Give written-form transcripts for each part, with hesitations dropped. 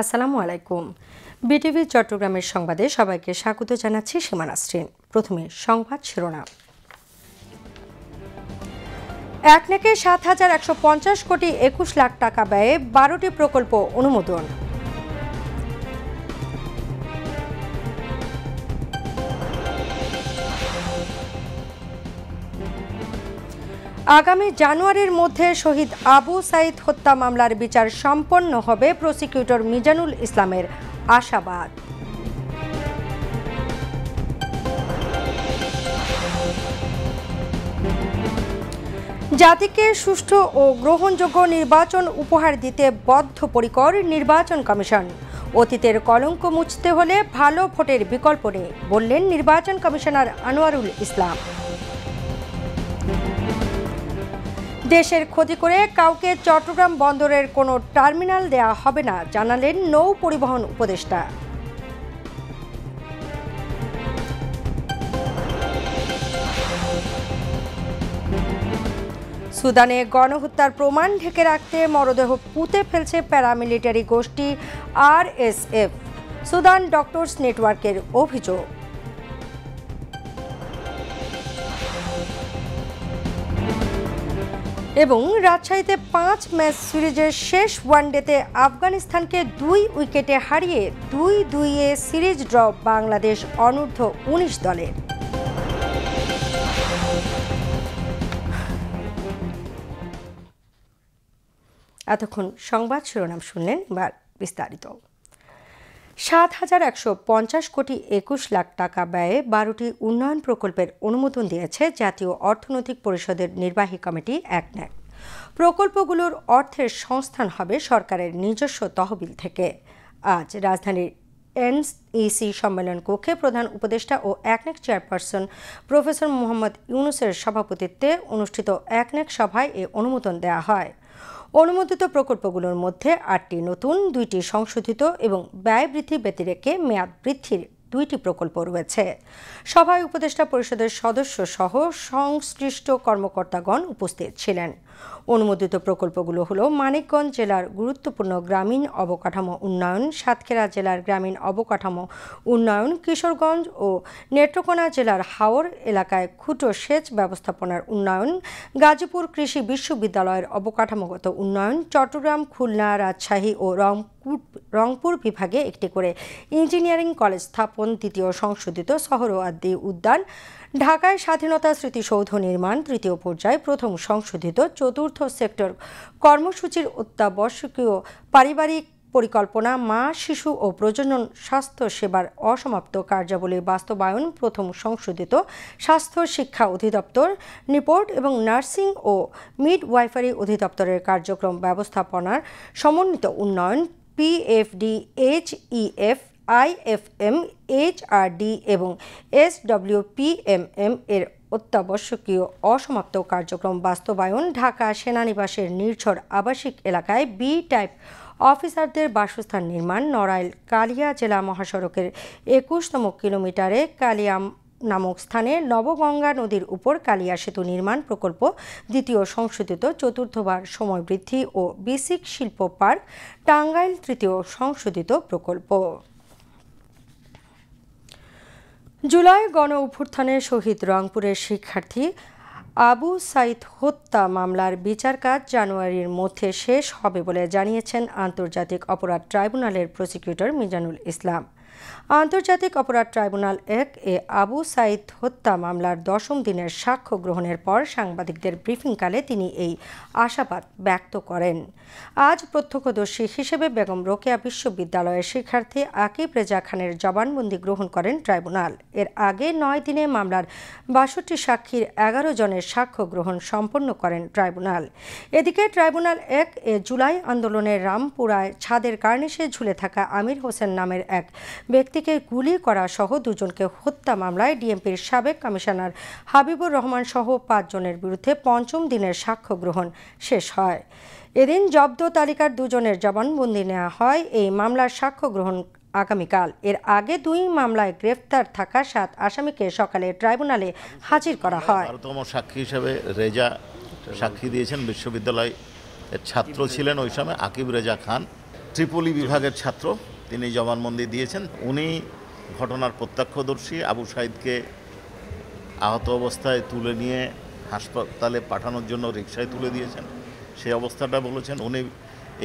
আসসালামু আলাইকুম। বিটিভি চট্টগ্রামের সংবাদে সবাইকে স্বাগত জানাচ্ছি সীমা নাসরিন। প্রথমে সংবাদ শিরোনাম। একনেকে ৭,১৫০ কোটি ২১ লাখ টাকা ব্যয়ে ১২টি প্রকল্প অনুমোদন। আগামী জানুয়ারির মধ্যে শহীদ আবু সাঈদ হত্যা মামলার বিচার সম্পন্ন হবে, প্রসিকিউটর মিজানুল ইসলামের আশাবাদ। জাতিকে সুষ্ঠু ও গ্রহণযোগ্য নির্বাচন উপহার দিতে বদ্ধপরিকর নির্বাচন কমিশন। অতীতের কলঙ্ক মুছতে হলে ভালো ভোটের বিকল্প নেই, বললেন নির্বাচন কমিশনার আনোয়ারুল ইসলাম। দেশের ক্ষতি করে কাউকে চট্টগ্রাম বন্দরের কোনো টার্মিনাল দেয়া হবে না, জানালেন নৌ পরিবহন উপদেষ্টা। সুদানে গণহত্যার প্রমাণ ঢেকে রাখতে মরদেহ পুঁতে ফেলছে প্যারামিলিটারি গোষ্ঠী RSF। সুদান ডক্টরস নেটওয়ার্কের অভিযোগ। এবং রাজশাহীতে ৫ ম্যাচ সিরিজের শেষ ওয়ানডেতে আফগানিস্তানকে ২ উইকেটে হারিয়ে ২-২ সিরিজ ড্র বাংলাদেশ অনূর্ধ্ব-১৯ দলের। এতক্ষণ সংবাদ শিরোনাম শুনলেন, এবার বিস্তারিত। ৭,১৫০ কোটি ২১ লাখ টাকা ব্যয়ে ১২টি উন্নয়ন প্রকল্পের অনুমোদন দিয়েছে জাতীয় অর্থনৈতিক পরিষদের নির্বাহী কমিটি একনেক। প্রকল্পগুলোর অর্থের সংস্থান হবে সরকারের নিজস্ব তহবিল থেকে। আজ রাজধানীর NEC সম্মেলন কক্ষে প্রধান উপদেষ্টা ও একনেক চেয়ারপারসন প্রফেসর মোহাম্মদ ইউনুসের সভাপতিত্বে অনুষ্ঠিত একনেক সভায় এ অনুমোদন দেওয়া হয়। অনুমোদিত প্রকল্পগুলোর মধ্যে ৮টি নতুন, ২টি সংশোধিত এবং ব্যয় বৃদ্ধি ব্যতিরেকে মেয়াদ বৃদ্ধির ২টি প্রকল্প রয়েছে। সভায় উপদেষ্টা পরিষদের সদস্য সহ সংশ্লিষ্ট কর্মকর্তাগণ উপস্থিত ছিলেন। অনুমোদিত প্রকল্পগুলো হলো মানিকগঞ্জ জেলার গুরুত্বপূর্ণ গ্রামীণ অবকাঠামো উন্নয়ন, সাতক্ষীরা জেলার গ্রামীণ অবকাঠামো উন্নয়ন, কিশোরগঞ্জ ও নেত্রকোনা জেলার হাওর এলাকায় খুঁটো সেচ ব্যবস্থাপনার উন্নয়ন, গাজীপুর কৃষি বিশ্ববিদ্যালয়ের অবকাঠামোগত উন্নয়ন, চট্টগ্রাম, খুলনা, রাজশাহী ও রংপুর বিভাগে একটি করে ইঞ্জিনিয়ারিং কলেজ স্থাপন, দ্বিতীয় সংশোধিত সোহরাওয়ার্দী উদ্যান, ঢাকায় স্বাধীনতা স্মৃতিসৌধ নির্মাণ তৃতীয় পর্যায়ে, প্রথম সংশোধিত চতুর্থ সেক্টর কর্মসূচির অত্যাবশ্যকীয় পারিবারিক পরিকল্পনা, মা, শিশু ও প্রজনন স্বাস্থ্য সেবার অসমাপ্ত কার্যাবলী বাস্তবায়ন, প্রথম সংশোধিত স্বাস্থ্য শিক্ষা অধিদপ্তর, নিপোর্ট এবং নার্সিং ও মিডওয়াইফারি অধিদপ্তরের কার্যক্রম ব্যবস্থাপনার সমন্বিত উন্নয়ন, PFD, HEF, IFM, HRD এবং SWPMM এর অত্যাবশ্যকীয় অসমাপ্ত কার্যক্রম বাস্তবায়ন, ঢাকা সেনানিবাসের নির্ঝর আবাসিক এলাকায় B টাইপ অফিসারদের বাসস্থান নির্মাণ, নড়াইল কালিয়া জেলা মহাসড়কের ২১তম কিলোমিটারে কালিয়াম নামক স্থানে নবগঙ্গা নদীর উপর কালিয়া সেতু নির্মাণ প্রকল্প, দ্বিতীয় সংশোধিত চতুর্থবার সময় বৃদ্ধি ও বেসিক শিল্প পার্ক, টাঙ্গাইল তৃতীয় সংশোধিত প্রকল্প। জুলাই গণ অভ্যুত্থানে শহীদ রংপুরের শিক্ষার্থী আবু সাঈদ হত্যা মামলার বিচার কাজ জানুয়ারির মধ্যে শেষ হবে বলে জানিয়েছেন আন্তর্জাতিক অপরাধ ট্রাইব্যুনালের প্রসিকিউটর মিজানুল ইসলাম। আন্তর্জাতিক অপরাধ ট্রাইব্যুনাল ১ এ আবু সাঈদ হত্যা মামলার ১০ম দিনের সাক্ষ্য গ্রহণের পর সাংবাদিকদের ব্রিফিংকালে তিনি এই আশাবাদ ব্যক্ত করেন। আজ প্রত্যক্ষদর্শী হিসেবে বেগম রোকেয়া বিশ্ববিদ্যালয়ের শিক্ষার্থী আকিব রেজা খানের জবানবন্দি গ্রহণ করেন ট্রাইব্যুনাল। এর আগে ৯ দিনে মামলার ৬২ সাক্ষীর ১১ জনের সাক্ষ্য গ্রহণ সম্পন্ন করেন ট্রাইব্যুনাল। এদিকে ট্রাইব্যুনাল ১ এ জুলাই আন্দোলনের রামপুরায় ছাদের কার্নিশে ঝুলে থাকা আমির হোসেন নামের এক ব্যক্তিকে গুলি করা সহ ২ জনকে হত্যা মামলায় ডিএমপির সাবেক কমিশনার হাবিবুর রহমান সহ ৫ জনের বিরুদ্ধে ৫ম দিনের সাক্ষ্য গ্রহণ শেষ হয়। এদিন জব্দ তালিকার ২ জনের জবানবন্দি নেওয়া হয়। এই মামলার সাক্ষ্য গ্রহণ আগামীকাল। এর আগে ২ মামলায় গ্রেফতার থাকা ৭ আসামিকে সকালে ট্রাইব্যুনালে হাজির করা হয়। ১২তম সাক্ষী হিসেবে রেজা সাক্ষী দিয়েছেন। বিশ্ববিদ্যালয় ছাত্র ছিলেন ওই সময় আকিব রেজা খান। ত্রিপলি বিভাগের ছাত্র, তিনি জবানবন্দি দিয়েছেন। উনি ঘটনার প্রত্যক্ষদর্শী। আবু সাঈদকে আহত অবস্থায় তুলে নিয়ে হাসপাতালে পাঠানোর জন্য রিকশায় তুলে দিয়েছেন, সেই অবস্থাটা বলেছেন। উনি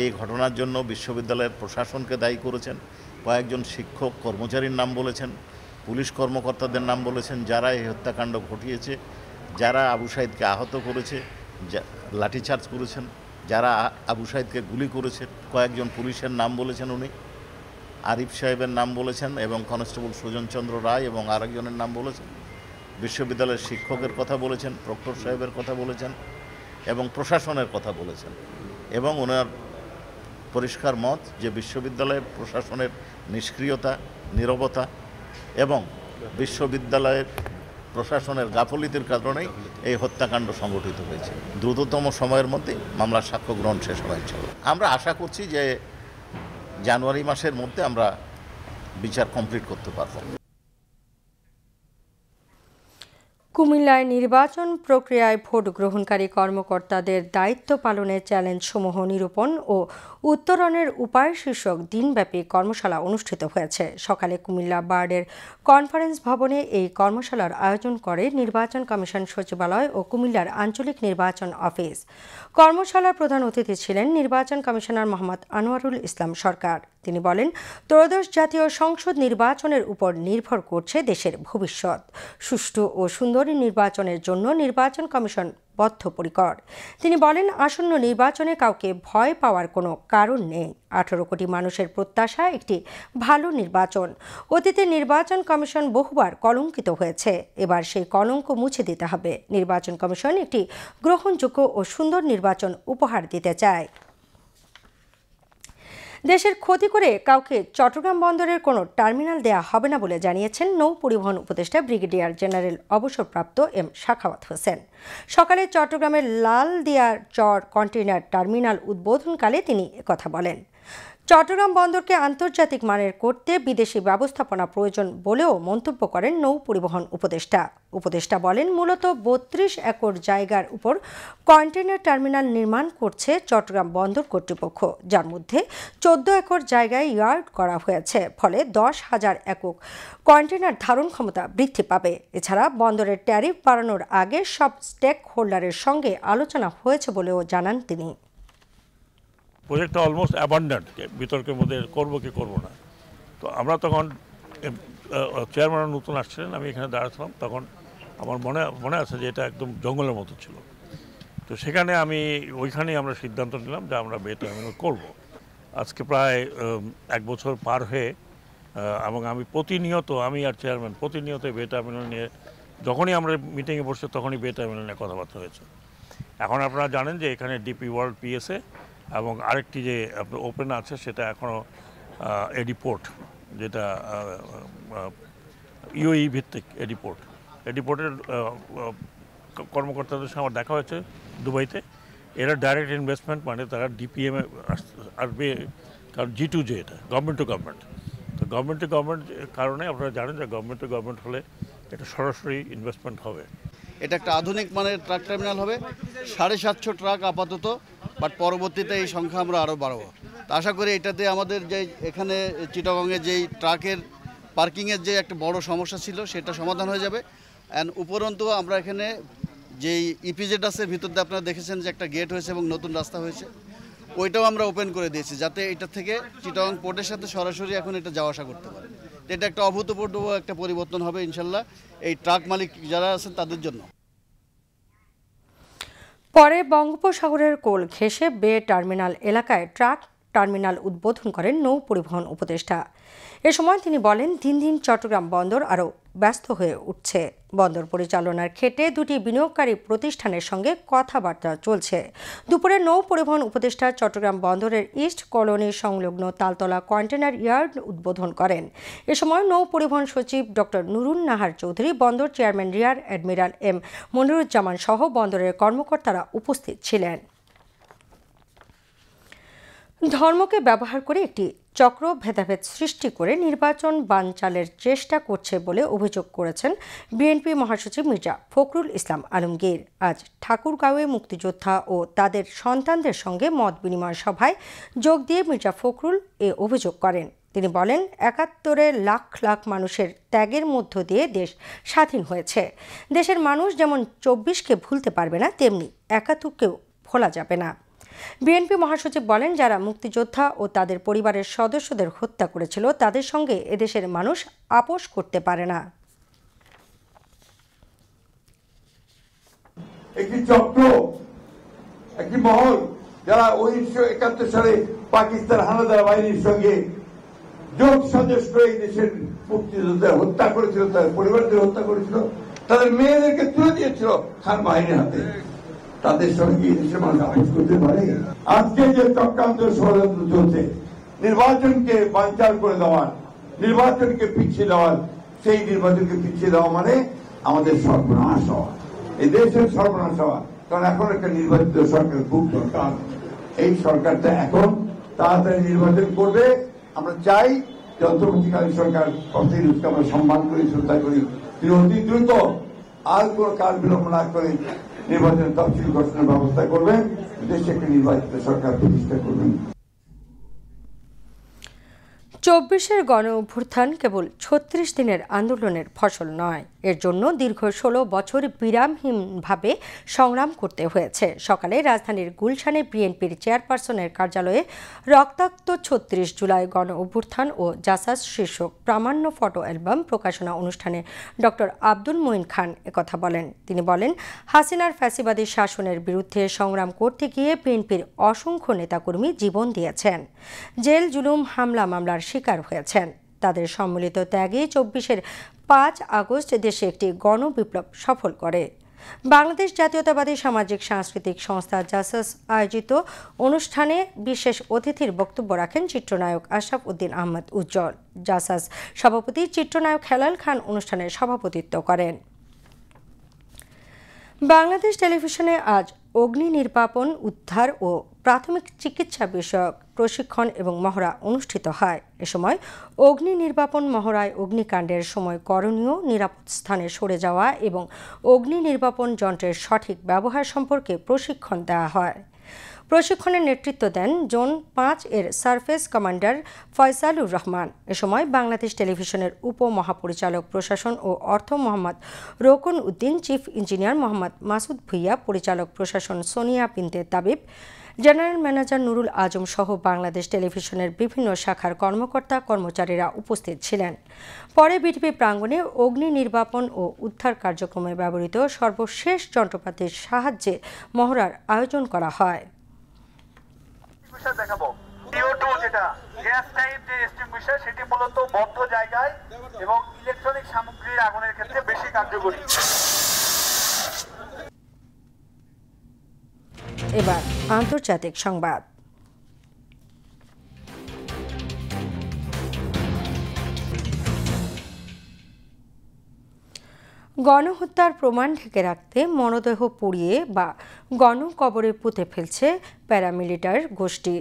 এই ঘটনার জন্য বিশ্ববিদ্যালয়ের প্রশাসনকে দায়ী করেছেন, কয়েকজন শিক্ষক কর্মচারীর নাম বলেছেন, পুলিশ কর্মকর্তাদের নাম বলেছেন, যারা এই হত্যাকাণ্ড ঘটিয়েছে, যারা আবু সাঈদকে আহত করেছে, লাঠিচার্জ করেছেন, যারা আবু সাঈদকে গুলি করেছে। কয়েকজন পুলিশের নাম বলেছেন উনি, আরিফ সাহেবের নাম বলেছেন এবং কনস্টেবল সুজন চন্দ্র রায় এবং আরেকজনের নাম বলেছেন। বিশ্ববিদ্যালয়ের শিক্ষকের কথা বলেছেন, প্রক্টর সাহেবের কথা বলেছেন এবং প্রশাসনের কথা বলেছেন। এবং ওনার পরিষ্কার মত যে বিশ্ববিদ্যালয়ের প্রশাসনের নিষ্ক্রিয়তা, নীরবতা এবং বিশ্ববিদ্যালয়ের প্রশাসনের গাফিলতির কারণেই এই হত্যাকাণ্ড সংঘটিত হয়েছে। দ্রুততম সময়ের মধ্যে মামলার সাক্ষ্য গ্রহণ শেষ হবে ইনশাআল্লাহ। আমরা আশা করছি যে জানুয়ারি মাসের মধ্যে আমরা বিচার কমপ্লিট করতে পারব। কুমিল্লায় নির্বাচন প্রক্রিয়ায় ভোট গ্রহণকারী কর্মকর্তাদের দায়িত্ব পালনের চ্যালেঞ্জসমূহ নিরূপণ ও উত্তরণের উপায় শীর্ষক দিনব্যাপী কর্মশালা অনুষ্ঠিত হয়েছে। সকালে কুমিল্লা বার্ডের কনফারেন্স ভবনে এই কর্মশালার আয়োজন করে নির্বাচন কমিশন সচিবালয় ও কুমিল্লার আঞ্চলিক নির্বাচন অফিস। কর্মশালার প্রধান অতিথি ছিলেন নির্বাচন কমিশনার মোহাম্মদ আনোয়ারুল ইসলাম সরকার। তিনি বলেন, ত্রয়োদশ জাতীয় সংসদ নির্বাচনের উপর নির্ভর করছে দেশের ভবিষ্যৎ। সুষ্ঠু ও সুন্দর নির্বাচনের জন্য নির্বাচন কমিশন বদ্ধপরিকর। তিনি বলেন, আসন্ন নির্বাচনে কাউকে ভয় পাওয়ার কোনো কারণ নেই। 18 কোটি মানুষের প্রত্যাশা একটি ভালো নির্বাচন। অতীতে নির্বাচন কমিশন বহুবার কলঙ্কিত হয়েছে, এবার সেই কলঙ্ক মুছে দিতে হবে। নির্বাচন কমিশন একটি গ্রহণযোগ্য ও সুন্দর নির্বাচন উপহার দিতে চায়। দেশের ক্ষতি করে কাউকে চট্টগ্রাম বন্দরের কোনো টার্মিনাল দেয়া হবে না বলে জানিয়েছেন নৌ পরিবহন উপদেষ্টা ব্রিগেডিয়ার জেনারেল অবসরপ্রাপ্ত এম সাখাওয়াত হোসেন। সকালে চট্টগ্রামের লালদিয়ার চর কন্টেইনার টার্মিনাল উদ্বোধনকালে তিনি একথা বলেন। চট্টগ্রাম বন্দরকে আন্তর্জাতিক মানের করতে বিদেশি ব্যবস্থাপনা প্রয়োজন বলেও মন্তব্য করেন নৌ পরিবহন উপদেষ্টা বলেন, মূলত 32 একর জায়গার উপর কন্টেইনার টার্মিনাল নির্মাণ করছে চট্টগ্রাম বন্দর কর্তৃপক্ষ, যার মধ্যে 14 একর জায়গায় ইয়ার্ড করা হয়েছে। ফলে 10,000 একক কন্টেইনার ধারণ ক্ষমতা বৃদ্ধি পাবে। এছাড়া বন্দরের ট্যারিফ বাড়ানোর আগে সব স্টেক হোল্ডারের সঙ্গে আলোচনা হয়েছে বলেও জানান তিনি। প্রজেক্টটা অলমোস্ট অ্যাবান্ডেন্ট, বিতর্কের মধ্যে করবো কি করবো না। তো আমরা তখন চেয়ারম্যান নতুন আসছিলেন, আমি এখানে দাঁড়াচ্ছিলাম, তখন আমার মনে আছে যে এটা একদম জঙ্গলের মতো ছিল। তো সেখানে ওইখানেই আমরা সিদ্ধান্ত নিলাম যে আমরা বে টার্মিনাল করবো। আজকে প্রায় 1 বছর পার হয়ে এবং আমি আর চেয়ারম্যান প্রতিনিয়ত বে টার্মিনাল নিয়ে যখনই আমরা মিটিংয়ে বসছি তখনই বে টার্মিনাল নিয়ে কথাবার্তা হয়েছে। এখন আপনারা জানেন যে এখানে ডিপি ওয়ার্ল্ড পিএসএ এবং আরেকটি যে ওপেন আছে সেটা এখনও এডিপোর্ট, যেটা ইউএই ভিত্তিক এডিপোর্টের কর্মকর্তাদের সঙ্গে আমার দেখা হয়েছে দুবাইতে। এরা ডাইরেক্ট ইনভেস্টমেন্ট, মানে তারা ডিপিএমে আসবে, কারণ G2J এটা গভর্নমেন্ট টু গভর্নমেন্ট। তো গভর্নমেন্ট টু গভর্নমেন্ট কারণে আপনারা জানেন যে গভর্নমেন্ট টু গভর্নমেন্ট হলে এটা সরাসরি ইনভেস্টমেন্ট হবে। এটা একটা আধুনিক মানের ট্রাক টার্মিনাল হবে, 750 ট্রাক আপাতত, বাট পরবর্তীতে এই সংখ্যা আমরা আরও বাড়াবো। তো আশা করি এটাতে আমাদের যে এখানে চিটাগংয়ে যেই ট্রাকের পার্কিংয়ের যে একটা বড় সমস্যা ছিল সেটা সমাধান হয়ে যাবে। অ্যান্ড উপরন্তু আমরা এখানে যেই ইপিজেড আছে ভিতর দিয়ে আপনারা দেখেছেন যে একটা গেট হয়েছে এবং নতুন রাস্তা হয়েছে, ওইটাও আমরা ওপেন করে দিয়েছি যাতে এটা থেকে চিটাগং পোর্টের সাথে সরাসরি এখন এটা যাওয়া আসা করতে পারে। এটা একটা অভূতপূর্ব একটা পরিবর্তন হবে ইনশাল্লাহ এই ট্রাক মালিক যারা আছেন তাদের জন্য। পরে বঙ্গোপসাগরের কোল ঘেঁষে বে টার্মিনাল এলাকায় ট্রাক টার্মিনাল উদ্বোধন করেন নৌ পরিবহন উপদেষ্টা। এ সময় তিনি বলেন, দিন দিন চট্টগ্রাম বন্দর আরও ব্যস্ত হয়ে উঠছে। বন্দর পরিচালনার ক্ষেত্রে দুটি বিনিয়োগকারী প্রতিষ্ঠানের সঙ্গে কথাবার্তা চলছে। দুপুরে নৌ পরিবহন উপদেষ্টা চট্টগ্রাম বন্দরের ইস্ট কলোনি সংলগ্ন তালতলা কন্টেনার ইয়ার্ড উদ্বোধন করেন। এ সময় নৌ পরিবহন সচিব ডক্টর নুরুন নাহার চৌধুরী, বন্দর chairman rear admiral M Moniruzzaman সহ বন্দরের কর্মকর্তারা উপস্থিত ছিলেন। ধর্মকে ব্যবহার করে একটি চক্র ভেদাভেদ সৃষ্টি করে নির্বাচন বানচালের চেষ্টা করছে বলে অভিযোগ করেছেন বিএনপি মহাসচিব মির্জা ফখরুল ইসলাম আলমগীর। আজ ঠাকুরগাঁওয়ে মুক্তিযোদ্ধা ও তাদের সন্তানদের সঙ্গে মত বিনিময় সভায় যোগ দিয়ে মির্জা ফখরুল এ অভিযোগ করেন। তিনি বলেন, ৭১-এ লাখ লাখ মানুষের ত্যাগের মধ্য দিয়ে দেশ স্বাধীন হয়েছে। দেশের মানুষ যেমন ২৪কে ভুলতে পারবে না, তেমনি ৭১কেও ভোলা যাবে না। বিএনপি মহাসচিব বলেন, যারা মুক্তিযোদ্ধা ও তাদের পরিবারের সদস্যদের হত্যা করেছিল তাদের সঙ্গে এদেশের মানুষ আপোষ করতে পারে না। একটি চক্র, একটি মহল যারা ১৯৭১ সালে পাকিস্তান হানাদার বাহিনীর সঙ্গে যোগ সাজস করে এই দেশের মুক্তিযোদ্ধাদের হত্যা করেছিল, তাদের পরিবারদের হত্যা করেছিল, তাদের মেয়েদেরকে তুলে দিয়েছিল খান বাহিনীর হাতে। তাদের সঙ্গে দেশের মানুষ আপোষ করতে পারে? আজকে যে চক্রান্ত ষড়যন্ত্র চলছে, নির্বাচনকে বানচাল করে দেওয়ার, নির্বাচনকে পিছিয়ে দেওয়ার, সেই নির্বাচনকে পিছিয়ে দেওয়া মানে আমাদের সর্বনাশ হওয়া, এই দেশের সর্বনাশ হওয়া। কারণ এখন একটা নির্বাচিত সরকার খুব দরকার। এই সরকারটা এখন তাড়াতাড়ি নির্বাচন করবে। আমরা চাই যে অন্তর্বর্তীকালীন সরকার অর্থনীতিকে আমরা সম্মান করি, শ্রদ্ধা করি, তিনি অতি দ্রুত আর কোনো কাল বিলম্ব না করে নির্বাচনের তফসিল ঘোষণার ব্যবস্থা করবেন, দেশে একটি নির্বাচিত সরকার প্রতিষ্ঠা করবেন। ২৪-এর গণ অভ্যুত্থান কেবল ৩৬ দিনের আন্দোলনের ফসল নয়, এর জন্য দীর্ঘ ১৬ বছর বিরামহীনভাবে সংগ্রাম করতে হয়েছে। সকালে রাজধানীর গুলশানে বিএনপির চেয়ারপারসনের কার্যালয়ে রক্তাক্ত ৩৬ জুলাই গণ অভ্যুত্থান ও জাসাস শীর্ষক প্রামাণ্য ফটো অ্যালবাম প্রকাশনা অনুষ্ঠানে ডক্টর আব্দুল মঈন খান একথা বলেন। তিনি বলেন, হাসিনার ফ্যাসিবাদী শাসনের বিরুদ্ধে সংগ্রাম করতে গিয়ে বিএনপির অসংখ্য নেতাকর্মী জীবন দিয়েছেন, জেল জুলুম হামলা মামলার শিকার হয়েছেন। তাদের সম্মিলিত ত্যাগে ২৪-এর ৫ আগস্ট দেশে একটি গণবিপ্লব সফল করে। বাংলাদেশ জাতীয়তাবাদী সামাজিক সাংস্কৃতিক সংস্থা জাসাস আয়োজিত অনুষ্ঠানে বিশেষ অতিথির বক্তব্য রাখেন চিত্রনায়ক আশরাফ উদ্দিন আহমদ উজ্জ্বল। জাসাস সভাপতি চিত্রনায়ক হেলাল খান অনুষ্ঠানে সভাপতিত্ব করেন। বাংলাদেশ টেলিভিশনে আজ অগ্নি নির্বাপন, উদ্ধার ও প্রাথমিক চিকিৎসা বিষয়ক প্রশিক্ষণ এবং মহড়া অনুষ্ঠিত হয়। এ সময় অগ্নি নির্বাপন মহড়ায় অগ্নিকাণ্ডের সময় করণীয়, নিরাপদ স্থানে সরে যাওয়া এবং অগ্নি নির্বাপন যন্ত্রের সঠিক ব্যবহার সম্পর্কে প্রশিক্ষণ দেওয়া হয়। প্রশিক্ষণের নেতৃত্ব দেন জোন ৫ এর সার্ফেস কমান্ডার ফয়সালুর রহমান। এ সময় বাংলাদেশ টেলিভিশনের উপমহাপরিচালক প্রশাসন ও অর্থ মোহাম্মদ রোকন উদ্দিন, চিফ ইঞ্জিনিয়ার মোহাম্মদ মাসুদ ভুইয়া, পরিচালক প্রশাসন সোনিয়া বিনতে তাবিব, জেনারেল ম্যানেজার নুরুল আজম সহ বাংলাদেশ টেলিভিশনের বিভিন্ন শাখার কর্মকর্তা কর্মচারীরা উপস্থিত ছিলেন। পরে বিটিভি প্রাঙ্গণে অগ্নি নির্বাপন ও উদ্ধার কার্যক্রমে ব্যবহৃত সর্বশেষ যন্ত্রপাতির সাহায্যে মহড়ার আয়োজন করা হয়। দেখাবো CO2 যেটা গ্যাস টাইপ যে এক্সটিংগুইশার, সেটি মূলত বদ্ধ জায়গায় এবং ইলেকট্রনিক সামগ্রীর আগুনের ক্ষেত্রে বেশি কার্যকরী। এবার আন্তর্জাতিক সংবাদ। গণহত্যার প্রমাণ ঢেকে রাখতে মরদেহ পুড়িয়ে বা গণকবরে পুঁতে ফেলছে প্যারামিলিটার গোষ্ঠী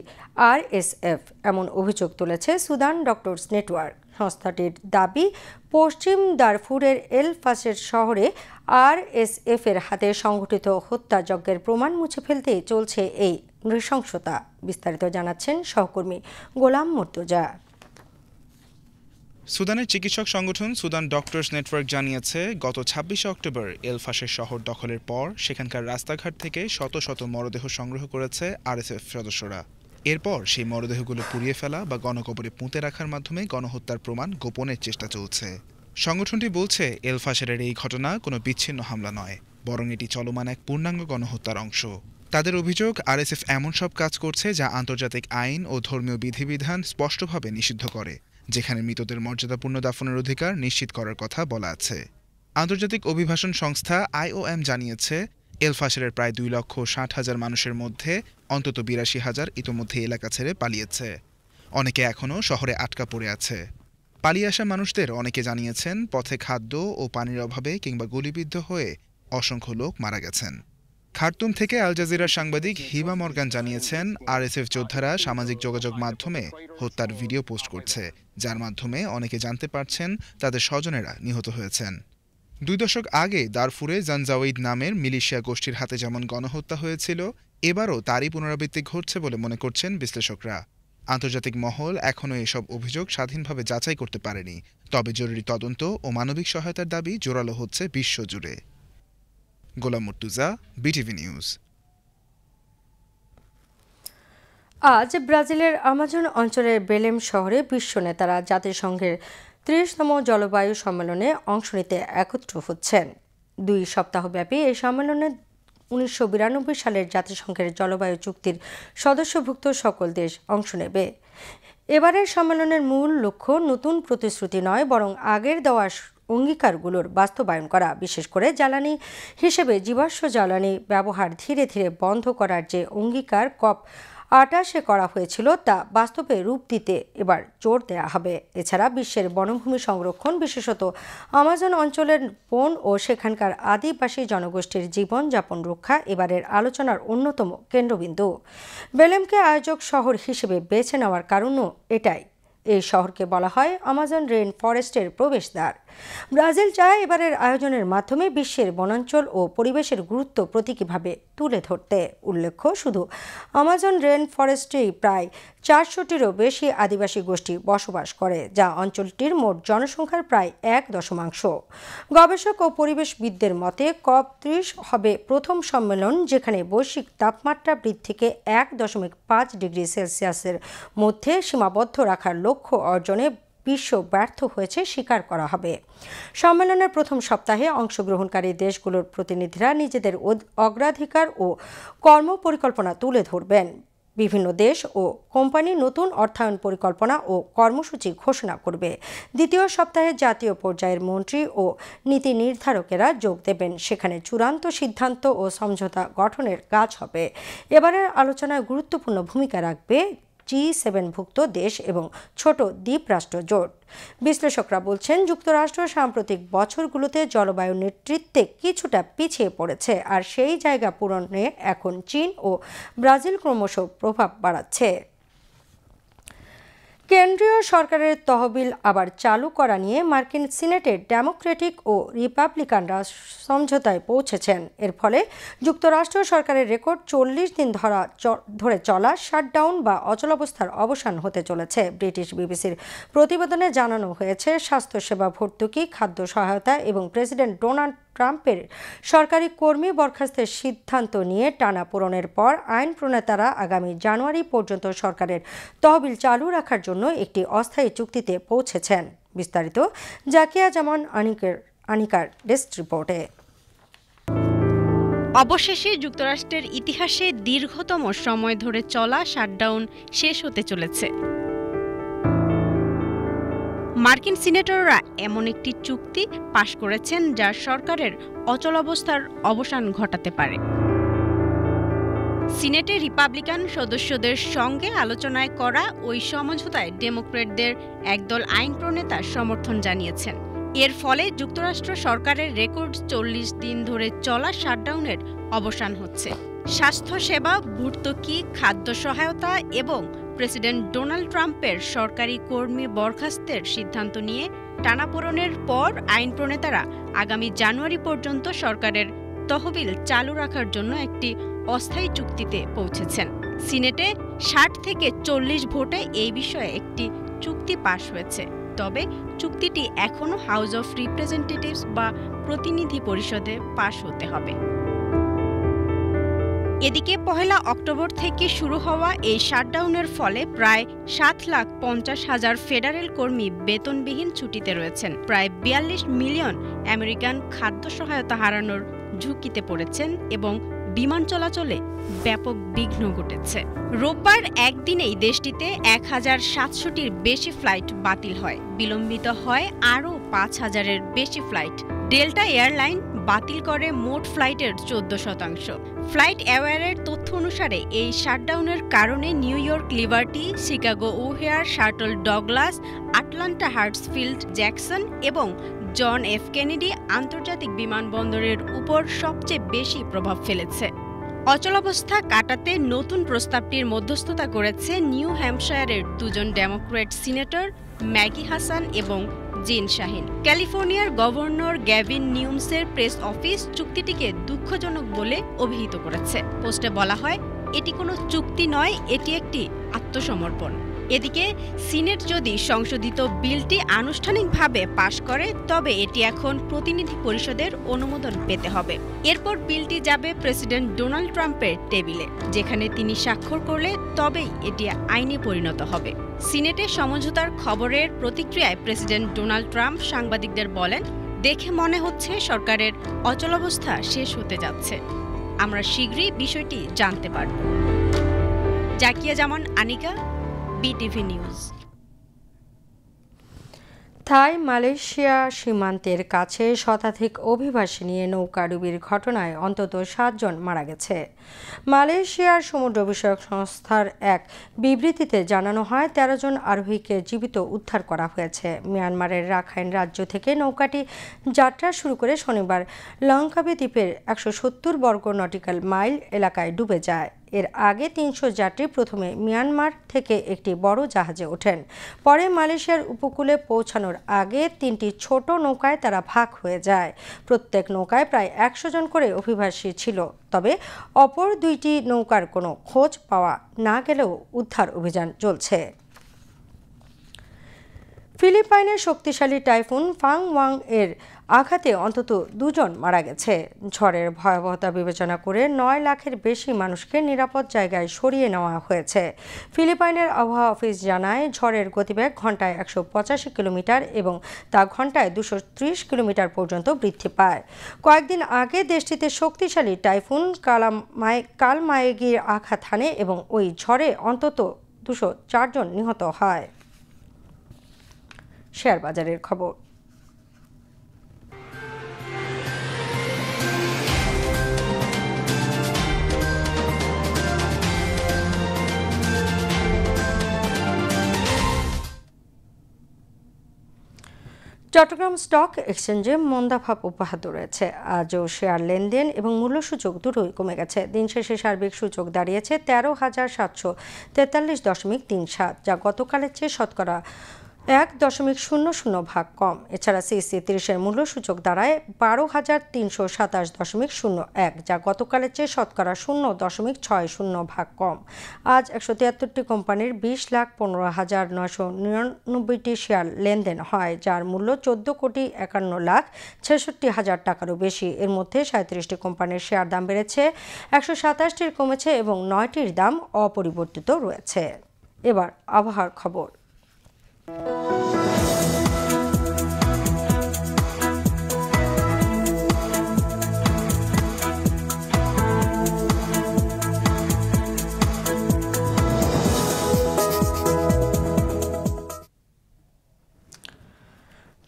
RSF, এমন অভিযোগ তুলেছে সুদান ডক্টরস নেটওয়ার্ক। সংস্থাটির দাবি, পশ্চিম দারফুরের এল ফাসের শহরে RSF-এর হাতে সংঘটিত হত্যাযজ্ঞের প্রমাণ মুছে ফেলতে চলছে এই নৃশংসতা। বিস্তারিত জানাচ্ছেন সহকর্মী গোলাম মুর্তজা। সুদানের চিকিৎসক সংগঠন সুদান ডক্টরস নেটওয়ার্ক জানিয়েছে, গত ২৬ অক্টোবর এল ফাসের শহর দখলের পর সেখানকার রাস্তাঘাট থেকে শত শত মরদেহ সংগ্রহ করেছে RSF সদস্যরা। এরপর সেই মরদেহগুলো পুড়িয়ে ফেলা বা গণকবরে পুঁতে রাখার মাধ্যমে গণহত্যার প্রমাণ গোপনের চেষ্টা চলছে। সংগঠনটি বলছে, এল ফাসের এই ঘটনা কোনো বিচ্ছিন্ন হামলা নয়, বরং এটি চলমান এক পূর্ণাঙ্গ গণহত্যার অংশ। তাদের অভিযোগ, RSF এমন সব কাজ করছে যা আন্তর্জাতিক আইন ও ধর্মীয় বিধিবিধান স্পষ্টভাবে নিষিদ্ধ করে, যেখানে মৃতদের মর্যাদাপূর্ণ দাফনের অধিকার নিশ্চিত করার কথা বলা আছে। আন্তর্জাতিক অভিবাসন সংস্থা IOM জানিয়েছে, এল ফাসের প্রায় 2,60,000 মানুষের মধ্যে অন্তত 82,000 ইতোমধ্যে এলাকা ছেড়ে পালিয়েছে। অনেকে এখনও শহরে আটকা পড়ে আছে। পালিয়ে আসা মানুষদের অনেকে জানিয়েছেন, পথে খাদ্য ও পানির অভাবে কিংবা গুলিবিদ্ধ হয়ে অসংখ্য লোক মারা গেছেন। খার্তুম থেকে আল জাজিরার সাংবাদিক হিবা মর্গান জানিয়েছেন, আরএসএফ যোদ্ধারা সামাজিক যোগাযোগ মাধ্যমে হত্যার ভিডিও পোস্ট করছে, যার মাধ্যমে অনেকে জানতে পারছেন তাদের স্বজনেরা নিহত হয়েছেন। 2 দশক আগে দারফুরে জানজাওয়িদ নামের মিলিশিয়া গোষ্ঠীর হাতে যেমন গণহত্যা হয়েছিল, এবারও তারই পুনরাবৃত্তি ঘটছে বলে মনে করছেন বিশ্লেষকরা। আন্তর্জাতিক মহল এখনও এসব অভিযোগ স্বাধীনভাবে যাচাই করতে পারেনি, তবে জরুরি তদন্ত ও মানবিক সহায়তার দাবি জোরালো হচ্ছে বিশ্বজুড়ে। গোলাম মুর্তুজা, বিটিভি নিউজ। আজ ব্রাজিলের আমাজন অঞ্চলের বেলেম শহরে বিশ্ব নেতারা জাতিসংঘের 30তম জলবায়ু সম্মেলনে অংশ নিতে একত্র হচ্ছেন। 2 সপ্তাহব্যাপী এই সম্মেলনে 1992 সালের জাতিসংঘের জলবায়ু চুক্তির সদস্যভুক্ত সকল দেশ অংশ নেবে। এবারের সম্মেলনের মূল লক্ষ্য নতুন প্রতিশ্রুতি নয়, বরং আগের দেওয়া অঙ্গীকারগুলোর বাস্তবায়ন করা, বিশেষ করে জ্বালানি হিসেবে জীবাশ্ম জ্বালানি ব্যবহার ধীরে ধীরে বন্ধ করার যে অঙ্গীকার COP28 করা হয়েছিল তা বাস্তবে রূপ দিতে এবার জোর দেওয়া হবে। এছাড়া বিশ্বের বনভূমি সংরক্ষণ, বিশেষত আমাজন অঞ্চলের বন ও সেখানকার আদিবাসী জনগোষ্ঠীর জীবনযাপন রক্ষা এবারের আলোচনার অন্যতম কেন্দ্রবিন্দু। বেলেমকে আয়োজক শহর হিসেবে বেছে নেওয়ার কারণও এটাই। এই শহরকে বলা হয় আমাজন রেইন ফরেস্টের প্রবেশদ্বার। ব্রাজিল চায় এবারের আয়োজনের মাধ্যমে বিশ্বের বনাঞ্চল ও পরিবেশের গুরুত্ব প্রতীকীভাবে তুলে ধরতে। উল্লেখ্য, শুধু আমাজন রেইন ফরেস্টেই প্রায় 400টিরও বেশি আদিবাসী গোষ্ঠী বসবাস করে, যা অঞ্চলটির মোট জনসংখ্যার প্রায় 1/10। গবেষক ও পরিবেশবিদদের মতে COP30 হবে প্রথম সম্মেলন যেখানে বৈশ্বিক তাপমাত্রা বৃদ্ধিকে 1.5 ডিগ্রি সেলসিয়াসের মধ্যে সীমাবদ্ধ রাখার লক্ষ্য অর্জনে বিশ্ব ব্যর্থ হয়েছে স্বীকার করা হবে। সম্মেলনের প্রথম সপ্তাহে অংশগ্রহণকারী দেশগুলোর প্রতিনিধিরা নিজেদের অগ্রাধিকার ও কর্মপরিকল্পনা তুলে ধরবেন। বিভিন্ন দেশ ও কোম্পানি নতুন অর্থায়ন পরিকল্পনা ও কর্মসূচি ঘোষণা করবে। দ্বিতীয় সপ্তাহে জাতীয় পর্যায়ের মন্ত্রী ও নীতি নির্ধারকেরা যোগ দেবেন, সেখানে চূড়ান্ত সিদ্ধান্ত ও সমঝোতা গঠনের কাজ হবে। এবারের আলোচনায় গুরুত্বপূর্ণ ভূমিকা রাখবে G7ভুক্ত দেশ এবং ছোট দ্বীপরাষ্ট্র জোট। বিশ্লেষকরা বলছেন, যুক্তরাষ্ট্র সাম্প্রতিক বছরগুলোতে জলবায়ু নেতৃত্বে কিছুটা পিছিয়ে পড়েছে, আর সেই জায়গা পূরণে এখন চীন ও ব্রাজিল ক্রমশ প্রভাব বাড়াচ্ছে। কেন্দ্রীয় সরকারের তহবিল আবার চালু করা নিয়ে মার্কিন সিনেটের ডেমোক্রেটিক ও রিপাবলিকানরা সমঝোতায় পৌঁছেছেন। এর ফলে যুক্তরাষ্ট্র সরকারের রেকর্ড 40 দিন ধরে চলা শাটডাউন বা অচলাবস্থার অবসান হতে চলেছে। ব্রিটিশ বিবিসির প্রতিবেদনে জানানো হয়েছে, স্বাস্থ্যসেবা ভর্তুকি, খাদ্য সহায়তা এবং প্রেসিডেন্ট ডোনাল্ড ট্রাম্পের সরকারি কর্মী বরখাস্তের সিদ্ধান্ত নিয়ে টানাপোড়েনের পর আইন প্রণেতারা আগামী জানুয়ারি পর্যন্ত সরকারের তহবিল চালু রাখার জন্য একটি অস্থায়ী চুক্তিতে পৌঁছেছেন। বিস্তারিত জাকিয়া জামান আনিকার ডেস্ক রিপোর্টে। অবশেষে যুক্তরাষ্ট্রের ইতিহাসে দীর্ঘতম সময় ধরে চলা শাটডাউন শেষ হতে চলেছে। মার্কিন সিনেটররা এমন একটি চুক্তি পাশ করেছেন যা সরকারের অচলাবস্থার অবসান ঘটাতে পারে। সিনেটে রিপাবলিকান সদস্যদের সঙ্গে আলোচনায় করা ওই সমঝোতায় ডেমোক্র্যাটদের একদল আইন প্রণেতা সমর্থন জানিয়েছেন। এর ফলে যুক্তরাষ্ট্র সরকারের রেকর্ড 40 দিন ধরে চলা শাটডাউনের অবসান হচ্ছে। স্বাস্থ্যসেবা ভর্তুকি, খাদ্য সহায়তা এবং প্রেসিডেন্ট ডোনাল্ড ট্রাম্পের সরকারি কর্মী বরখাস্তের সিদ্ধান্ত নিয়ে টানাপোড়েনের পর আইন প্রণেতারা আগামী জানুয়ারি পর্যন্ত সরকারের তহবিল চালু রাখার জন্য একটি অস্থায়ী চুক্তিতে পৌঁছেছেন। সিনেটে 60 থেকে 40 ভোটে এই বিষয়ে একটি চুক্তি পাশ হয়েছে, তবে চুক্তিটি এখনও হাউস অফ রিপ্রেজেন্টেটিভস বা প্রতিনিধি পরিষদে পাশ হতে হবে। এদিকে 1 অক্টোবর থেকে শুরু হওয়া এই শাটডাউনের ফলে প্রায় 7,50,000 ফেডারেল কর্মী বেতনবিহীন ছুটিতে রয়েছেন। প্রায় 42 মিলিয়ন আমেরিকান খাদ্য সহায়তা হারানোর ঝুঁকিতে পড়েছেন এবং বিমান চলাচলে ব্যাপক বিঘ্ন ঘটেছে। রোববার একদিনেই দেশটিতে 1,700টির বেশি ফ্লাইট বাতিল হয়। বিলম্বিত হয় আরও 5,000-এর বেশি ফ্লাইট। ডেল্টা এয়ারলাইন বাতিল করে মোট ফ্লাইটের 14%। ফ্লাইট অ্যাওয়ারের তথ্য অনুসারে এই শাটডাউনের কারণে New York Liberty, Chicago O'Hare, শাটল ডগলাস, আটলান্টা হার্টসফিল্ড জ্যাকসন এবং জন এফ কেনেডি আন্তর্জাতিক বিমানবন্দরের উপর সবচেয়ে বেশি প্রভাব ফেলেছে। অচলাবস্থা কাটাতে নতুন প্রস্তাবটির মধ্যস্থতা করেছে নিউ হ্যাম্পশায়ারের দুজন ডেমোক্র্যাট সিনেটর ম্যাগি হাসান এবং জিন শাহিন। ক্যালিফোর্নিয়ার গভর্নর গ্যাভিন নিউমসের প্রেস অফিস চুক্তিটিকে দুঃখজনক বলে অভিহিত করেছে। পোস্টে বলা হয়, এটি কোনো চুক্তি নয়, এটি একটি আত্মসমর্পণ। এদিকে সিনেট যদি সংশোধিত বিলটি আনুষ্ঠানিকভাবে পাশ করে তবে এটি এখন প্রতিনিধি পরিষদের অনুমোদন পেতে হবে। এরপর বিলটি যাবে প্রেসিডেন্ট ডোনাল্ড ট্রাম্পের টেবিলে, যেখানে তিনি স্বাক্ষর করলে তবেই এটি আইনে পরিণত হবে। সিনেটে সমঝোতার খবরের প্রতিক্রিয়ায় প্রেসিডেন্ট ডোনাল্ড ট্রাম্প সাংবাদিকদের বলেন, দেখে মনে হচ্ছে সরকারের অচলাবস্থা শেষ হতে যাচ্ছে। আমরা শীঘ্রই বিষয়টি জানতে পারব। জাকিয়া জামান, আনিকা, BTV নিউজ। থাই মালয়েশিয়া সীমান্তের কাছে শতাধিক অভিবাসী নিয়ে নৌকাডুবির ঘটনায় অন্তত 7 জন মারা গেছে। মালয়েশিয়ার সমুদ্র বিষয়ক সংস্থার এক বিবৃতিতে জানানো হয় 13 জন আরোহীকে জীবিত উদ্ধার করা হয়েছে। মিয়ানমারের রাখাইন রাজ্য থেকে নৌকাটি যাত্রা শুরু করে শনিবার লঙ্কাবি দ্বীপের 170 বর্গ নটিক্যাল মাইল এলাকায় ডুবে যায়। এর আগে 300 যাত্রী প্রথমে মিয়ানমার থেকে একটি বড় জাহাজে ওঠেন। পরে মালয়েশিয়ার উপকূলে পৌঁছানোর আগে 3টি ছোট নৌকায় তারা ভাগ হয়ে যায়। প্রত্যেক নৌকায় প্রায় 100 জন করে অভিবাসী ছিল। তবে অপর 2টি নৌকার কোনো খোঁজ পাওয়া না গেলেও উদ্ধার অভিযান চলছে। ফিলিপাইনের শক্তিশালী টাইফুন ফাং ওয়াং এর আঘাতে অন্তত 2 জন মারা গেছে। ঝড়ের ভয়াবহতা বিবেচনা করে 9 লাখের বেশি মানুষকে নিরাপদ জায়গায় সরিয়ে নেওয়া হয়েছে। ফিলিপাইনের আবহাওয়া অফিস জানায়, ঝড়ের গতিবেগ ঘন্টায় 185 কিলোমিটার এবং তা ঘন্টায় 230 কিলোমিটার পর্যন্ত বৃদ্ধি পায়। কয়েকদিন আগে দেশটিতে শক্তিশালী টাইফুন কালমায়েগির আঘাত হানে এবং ওই ঝড়ে অন্তত 204 জন নিহত হয়। শেয়ার বাজারের খবর। চট্টগ্রাম স্টক এক্সচেঞ্জে মন্দাভাব অব্যাহত রয়েছে। আজও শেয়ার লেনদেন এবং মূল্যসূচক দুটোই কমে গেছে। দিন শেষে সার্বিক সূচক দাঁড়িয়েছে 13,743.37, যা গতকালের চেয়ে শতকরা 1.00 ভাগ কম। এছাড়া CAC 30-এর মূল্যসূচক দাঁড়ায় 12,327.01, যা গতকালের চেয়ে শতকরা 0.60 ভাগ কম। আজ 173টি কোম্পানির 20,15,999টি শেয়ার লেনদেন হয়, যার মূল্য 14,51,66,000 টাকারও বেশি। এর মধ্যে 37টি কোম্পানির শেয়ার দাম বেড়েছে, 127টির কমেছে এবং 9টির দাম অপরিবর্তিত রয়েছে। এবার আবহাওয়ার খবর।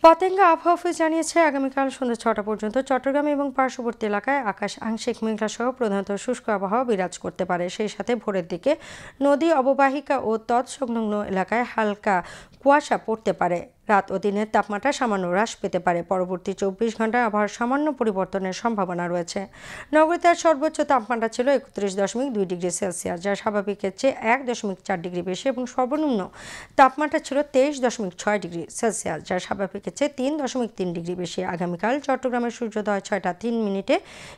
পতেঙ্গা আবহাওয়া অফিস জানিয়েছে, আগামীকাল সন্ধ্যা 6টা পর্যন্ত চট্টগ্রাম এবং পার্শ্ববর্তী এলাকায় আকাশ আংশিক মেঘলা সহ প্রধানত শুষ্ক আবহাওয়া বিরাজ করতে পারে। সেই সাথে ভোরের দিকে নদী অববাহিকা ও তৎসংলগ্ন এলাকায় হালকা কুয়াশা পড়তে পারে। রাত ও দিনের তাপমাত্রা সামান্য হ্রাস পেতে পারে। পরবর্তী 24 ঘন্টায় আবহাওয়ার সামান্য পরিবর্তনের সম্ভাবনা রয়েছে। নগরীতে সর্বোচ্চ তাপমাত্রা ছিল 31.2 ডিগ্রি সেলসিয়াস, যা স্বাভাবিকের চেয়ে 1.4 ডিগ্রি বেশি, এবং সর্বনিম্ন তাপমাত্রা ছিল 23.6 ডিগ্রি সেলসিয়াস, যা স্বাভাবিকের চেয়ে 3.3 ডিগ্রি বেশি। আগামীকাল চট্টগ্রামের সূর্যোদয় 6টা 3 মিনিটে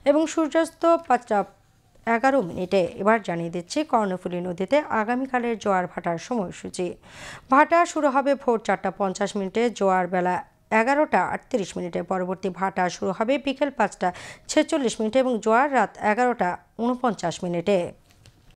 এবং সূর্যাস্ত 5টা 11 মিনিটে। এবার জানিয়ে দিচ্ছি কর্ণফুলী নদীতে আগামীকালের জোয়ার ভাটার সময়সূচি। ভাটা শুরু হবে ভোর 4টা 50 মিনিটে, জোয়ার বেলা 11টা 38 মিনিটে। পরবর্তী ভাটা শুরু হবে বিকেল 5টা 46 মিনিটে এবং জোয়ার রাত 11টা 49 মিনিটে।